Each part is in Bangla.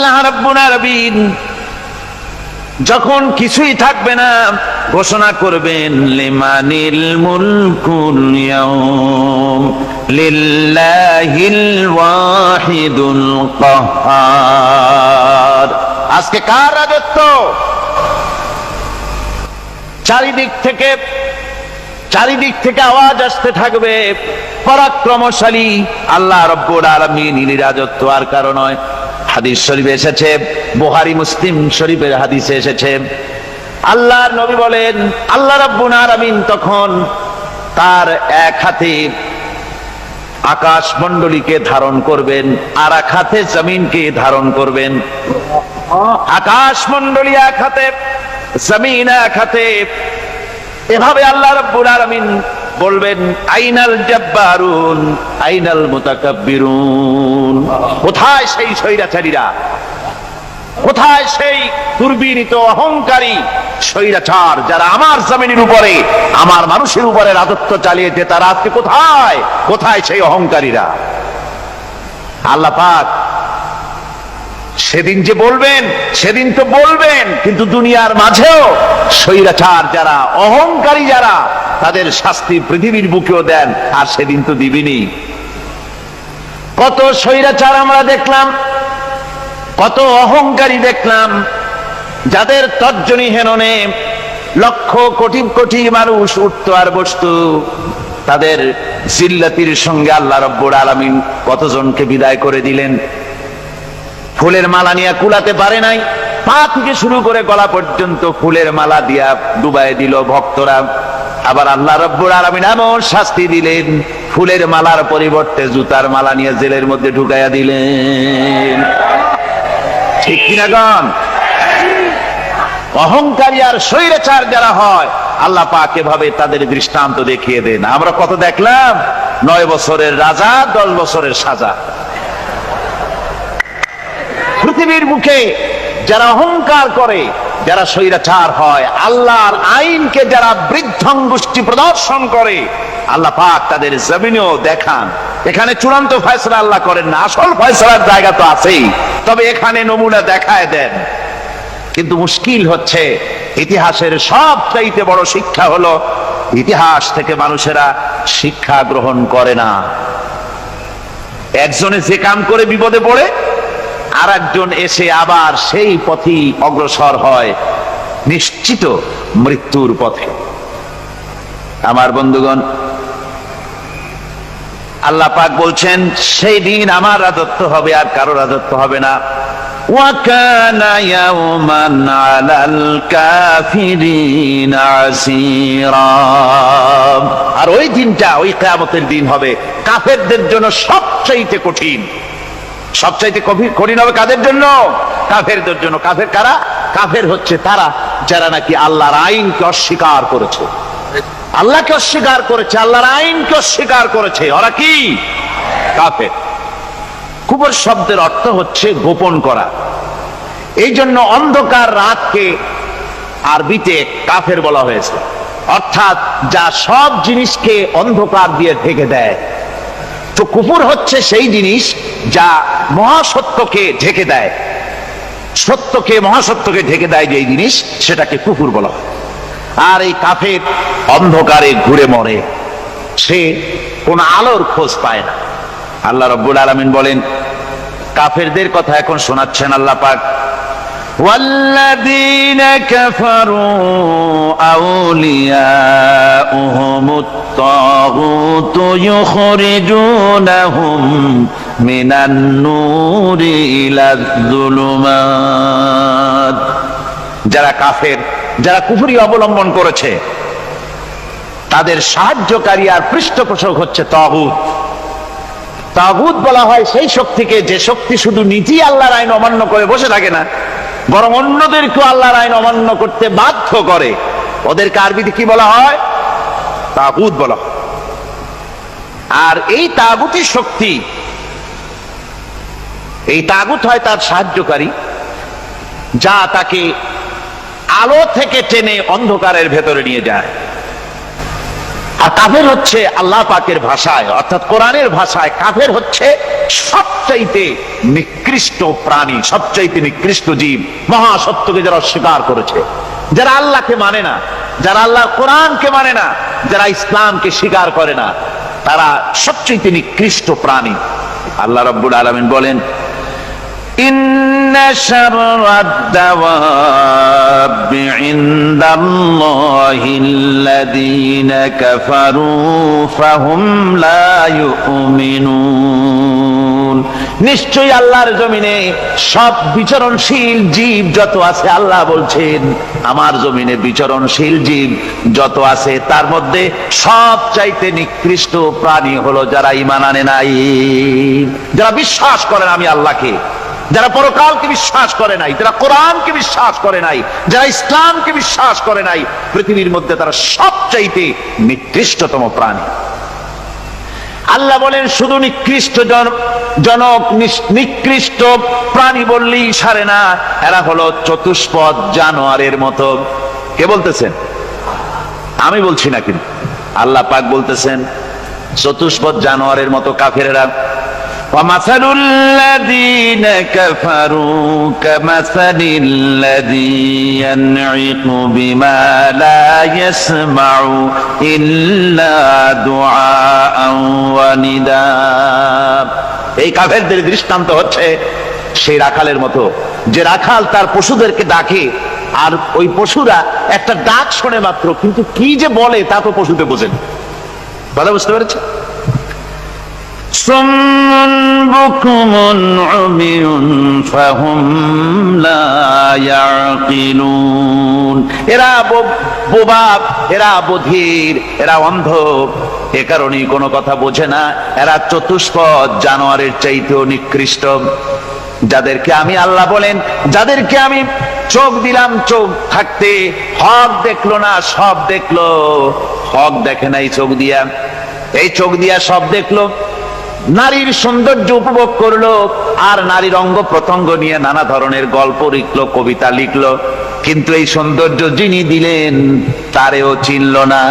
আল্লাহ রাব্বুল আলামিন যখন কিছুই থাকবে না ঘোষণা করবেন লিমানিল মুলকুল ইয়াউম লিল্লাহিল ওয়াহিদুল কাহ্হার। আজকে কার রাজত্ব? চারিদিক থেকে আওয়াজ আসতে থাকবে, পরাক্রমশালী আল্লাহ রাব্বুল আলামিনের রাজত্ব আর কারো নয়। হাদিস শরীফে এসেছে, বুখারী মুসলিম শরীফের হাদিসে এসেছে, আল্লাহর নবী বলেন আল্লাহ রাব্বুল আলামিন তখন তার এক হাতে আকাশ মণ্ডলীকে ধারণ করবেন আর এক হাতে জমিনকে ধারণ করবেন। আকাশ মণ্ডলী এক হাতে, জমিন এক হাতে। এভাবে আল্লাহ রাব্বুল আলামিন বলবেন আইনাল জাব্বারুন আইনাল মুতাকাব্বিরুন। কোথায় সেই স্বৈরাচারীরা? কোথায় সেই দুর্বিনীত অহংকারী স্বৈরাচার যারা আমার জমিনের উপরে, আমার মানুষের উপরে রাজত্ব চালিয়েছে? তারা আজকে কোথায়? কোথায় সেই অহংকারীরা? আল্লাহ পাক সেদিন যে বলবেন, সেদিন তো বলবেন, কিন্তু দুনিয়ার মাঝেও স্বৈরাচার যারা, অহংকারী যারা, তাদের শাস্তি পৃথিবীর বুকেও দেন, আর সেদিন তো দিবেনই। কত স্বৈরাচার আমরা দেখলাম, কত অহংকারী দেখলাম, যাদের তর্জনী হেননে লক্ষ কোটি কোটি মানুষ উঠতো আর বসতো। তাদের জিল্লাতির সঙ্গে আল্লাহ রাব্বুল আলামিন কতজনকে বিদায় করে দিলেন। ফুলের মালা নিয়ে কুলাতে পারে নাই, পা থেকে শুরু করে গলা পর্যন্ত ফুলের মালা দিয়া ডুবাই দিল ভক্তরা। আবার আল্লাহ রাব্বুল আলামিন এমন শাস্তি দিলেন, ফুলের মালার পরিবর্তে জুতার মালা নিয়ে জেলের মধ্যে ঢুকাইয়া দিলেন। ঠিক কিনা গান? অহংকারী আর স্বৈরাচার যারা হয়, আল্লাহ পাক এভাবে তাদের দৃষ্টান্ত দেখিয়ে দেন। আমরা কত দেখলাম, 9 বছরের রাজা 10 বছরের সাজা। পৃথিবীর মুখে যারা অহংকার করে, যারা স্বৈরাচার হয়, আল্লাহর আইনকে যারা বৃদ্ধঙ্গুষ্টি প্রদর্শন করে, আল্লাহ পাক তাদের জমিনেও দেখান। এখানে চূড়ান্ত ফয়সালা আল্লাহ করেন না, আসল ফয়সালার জায়গা তো আছেই, তবে এখানে নমুনা দেখায় দেন। কিন্তু মুশকিল হচ্ছে, ইতিহাসের সবচাইতে বড় শিক্ষা হলো ইতিহাস থেকে মানুষেরা শিক্ষা গ্রহণ করে না। একজনে যে কাম করে বিপদে পড়ে, আর একজন এসে আবার সেই পথেই অগ্রসর হয়, নিশ্চিত মৃত্যুর পথে। আমার বন্ধুগণ, আল্লাহ পাক বলছেন সেই দিন আমার রাজত্ব হবে, আর কারো রাজত্ব হবে না। ওয়া কানা ইয়াওমান আলাল কাফিরিনা আসীরা। আর ওই দিনটা, ওই কিয়ামতের দিন হবে কাফেরদের জন্য সবচাইতে কঠিন। সবচাইতে কঠিন হবে কাদের জন্য? কাফেরদের জন্য। কাফের কারা? কাফের হচ্ছে তারা যারা নাকি আল্লাহর আইনকে অস্বীকার করেছে, আল্লাহকে অস্বীকার করেছে, আল্লাহর আইনকে অস্বীকার করেছে। ওরা কি? কাফের। কুফর শব্দের অর্থ হচ্ছে গোপন করা। এই জন্য অন্ধকার রাতকে আরবিতে কাফের বলা হয়েছে, অর্থাৎ যা সব জিনিসকে অন্ধকার দিয়ে ঢেকে দেয়। তো কুফর হচ্ছে সেই জিনিস যা মহাসত্যকে ঢেকে দেয়, সত্যকে, মহাসত্যকে ঢেকে দেয় যেই জিনিস, সেটাকে কুফর বলা হয়। আর এই কাফের অন্ধকারে ঘুরে মরে, সে কোন আলোর খোঁজ পায় না। আল্লাহ রাব্বুল আলামিন বলেন, কাফেরদের কথা এখন শোনাচ্ছেন আল্লাহ পাক, والذين كفروا أولياؤهم الطاغوت يخرجونهم من النور إلى الظلمات। যারা কাফের, যারা কুফরি অবলম্বন করেছে, তাদের সাহায্যকারী আর পৃষ্ঠপোষক হচ্ছে তাগুত। তাগুত বলা হয় সেই শক্তিকে, যে শক্তি শুধু নিজেই আল্লাহর আইন অমান্য করে বসে থাকে না, বরং অন্যদেরকেও আল্লাহর আইন অমান্য করতে বাধ্য করে। ওদেরকে আরবিতে কি বলা হয়? তাগুত বলা হয়। আর এই তাগুতি শক্তি, এই তাগুত হয় তার সাহায্যকারী, যা তাকে আলো থেকে টেনে অন্ধকারের ভেতরে নিয়ে যায়। আর কাফের হচ্ছে আল্লাহ পাকের ভাষায় অর্থাৎ কোরআনের ভাষায় কাফের হচ্ছে সবচাইতে নিকৃষ্ট প্রাণী, সবচাইতে নিকৃষ্ট জীব, মহাসত্যকে যারা অস্বীকার করেছে, যারা আল্লাহকে মানে না, যারা আল্লাহর কোরআনকে মানে না, যারা ইসলামকে স্বীকার করে না, তারা সবচাইতে নিকৃষ্ট প্রাণী। আল্লাহ রাব্বুল আলামিন বলেন, ইন্না শাররাদ দাওয়াবি ইনদাল্লাহিল্লাযীনা কাফারু ফাহুম লা ইউমিনুন। নিশ্চয়ই আল্লাহর জমিনে সব বিচরণশীল জীব যত আছে, আল্লাহ বলছেন আমার জমিনে বিচরণশীল জীব যত আছে তার মধ্যে সবচাইতে নিকৃষ্ট প্রাণী হলো যারা ঈমান আনে নাই, যারা বিশ্বাস করে না আমি আল্লাহকে, যারা পরকালকে বিশ্বাস করে নাই, যারা কোরআনকে বিশ্বাস করে নাই, যারা ইসলামকে বিশ্বাস করে নাই, পৃথিবীর মধ্যে তারা সবচাইতে নিকৃষ্টতম প্রাণী। আল্লাহ বলেন শুধু নিকৃষ্ট জনক নিকৃষ্ট প্রাণী বললেই সারে না, এরা হলো চতুষ্পদ জানোয়ারের মতো। কে বলতেছেন? আমি বলছি না, কিন্তু আল্লাহ পাক বলতেছেন চতুষ্পদ জানোয়ারের মতো কাফেরেরা। وَمَثَلُ الَّذِينَ كَفَرُوا كَمَثَلِ الَّذِي يَنْعِقُ بِمَا لَا يَسْمَعُ إِلَّا دُعَاءً وَنِدَاءً। এই কাফেরদের দৃষ্টান্ত হচ্ছে সেই রাখালের মতো, যে রাখাল তার পশুদেরকে ডাকে আর ওই পশুরা একটা ডাক শোনে মাত্র, কিন্তু কি যে বলে তা তো পশুতে বোঝেন। ভালো বুঝতে পেরেছে? সুম্মুন বুকুমুন উমিয়ুন ফাহুম লা ইয়াকিলুন। এরা বোবা, এরা বধির, এরা অন্ধ, এ কারণেই কোনো কথা বোঝে না। এরা চতুষ্পদ জানোয়ারের চাইতেও নিকৃষ্ট। যাদেরকে আমি আল্লাহ বলেন, যাদেরকে আমি চোখ দিলাম, চোখ থাকতে হক দেখলো না, সব দেখলো। হক দেখে নাই চোখ দিয়া, এই চোখ দিয়া সব দেখলো। নারীর সৌন্দর্য উপভোগ করলো আর নারীর অঙ্গ প্রত্যঙ্গ নিয়ে নানা ধরনের গল্প লিখলো, কবিতা লিখলো, কিন্তু এই সৌন্দর্য যিনি দিলেন তারেও চিনল না।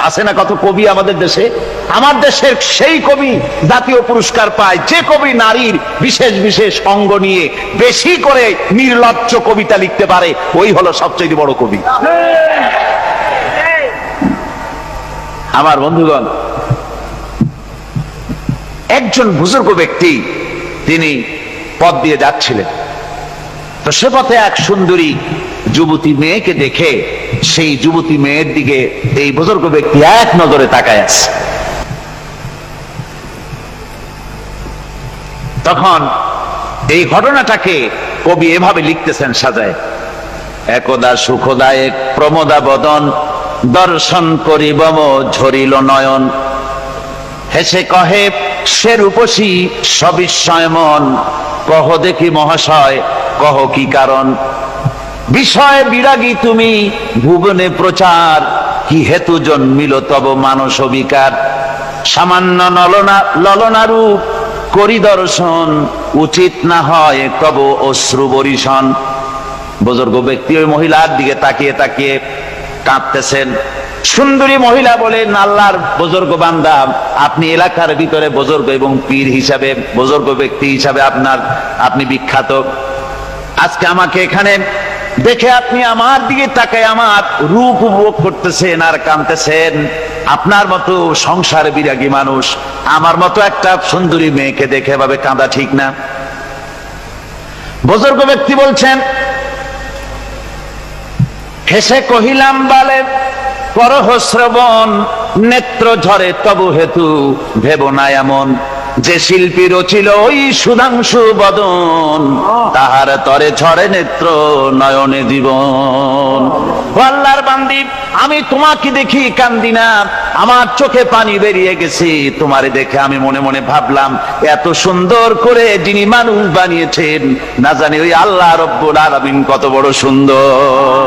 আছে না কত কবি আমাদের দেশে? আমার দেশের সেই কবি জাতীয় পুরস্কার পায় যে কবি নারীর বিশেষ বিশেষ অঙ্গ নিয়ে বেশি করে নির্লজ্জ কবিতা লিখতে পারে, ওই হলো সবচেয়ে বড় কবি। আমার বন্ধুগণ, একজন বুজুর্গ ব্যক্তি তিনি পথ দিয়ে যাচ্ছিলেন, তো সে পথে এক সুন্দরী যুবতী মেয়েকে দেখে সেই যুবতী মেয়ের দিকে এই বুজুর্গ ব্যক্তি এক নজরে তাকায় আছে। তখন এই ঘটনাটাকে কবি এভাবে লিখতেছেন সাজায়, একদা সুখদায়ক প্রমোদা বদন দর্শন করিব ঝরিল নয়ন, হেসে কহে সে রূপসী সবিস্ময় মন, কহ দেখি মহাশয় কহ কি কারণ, বিষয় বিরাগী তুমি ভুবনে প্রচার, কি হেতু জন্মিল তব মানস বিকার, সামান্য ললনা রূপ করি দর্শন, উচিত না হয় তব অশ্রু বরিশন। বুজুর্গ ব্যক্তি ওই মহিলার দিকে তাকিয়ে তাকিয়ে কাঁদতেছেন। সুন্দরী মহিলা বলেন, আল্লাহর বুজুর্গ বান্দা, আপনি এলাকার ভিতরে বুজুর্গ এবং পীর হিসাবে, বুজুর্গ ব্যক্তি হিসাবে আপনি বিখ্যাত। আজকে আমাকে এখানে দেখে আপনি আমার দিকে তাকায় আমার রূপ উপভোগ করতেছেন আর কাঁদতেছেন। আপনার মতো সংসার বিরাগী মানুষ আমার মতো একটা সুন্দরী মেয়েকে দেখে এভাবে কাঁদা ঠিক না। বুজুর্গ ব্যক্তি বলছেন, হেসে কহিলাম বালে করহ শ্রবণ, নেত্র ঝরে তবু হেতু ভেব না এমন, যে শিল্পী রচিল ওই সুধাংশু বদন, তাহার তরে ঝরে নেত্র নয়নে জীবন। আল্লাহর বান্দি, আমি তোমাকে দেখি কান্দি না, আমার চোখে পানি বেরিয়ে গেছে। তোমারে দেখে আমি মনে মনে ভাবলাম, এত সুন্দর করে যিনি মানুষ বানিয়েছেন না জানি ওই আল্লাহ রব্বুল আলামিন কত বড় সুন্দর।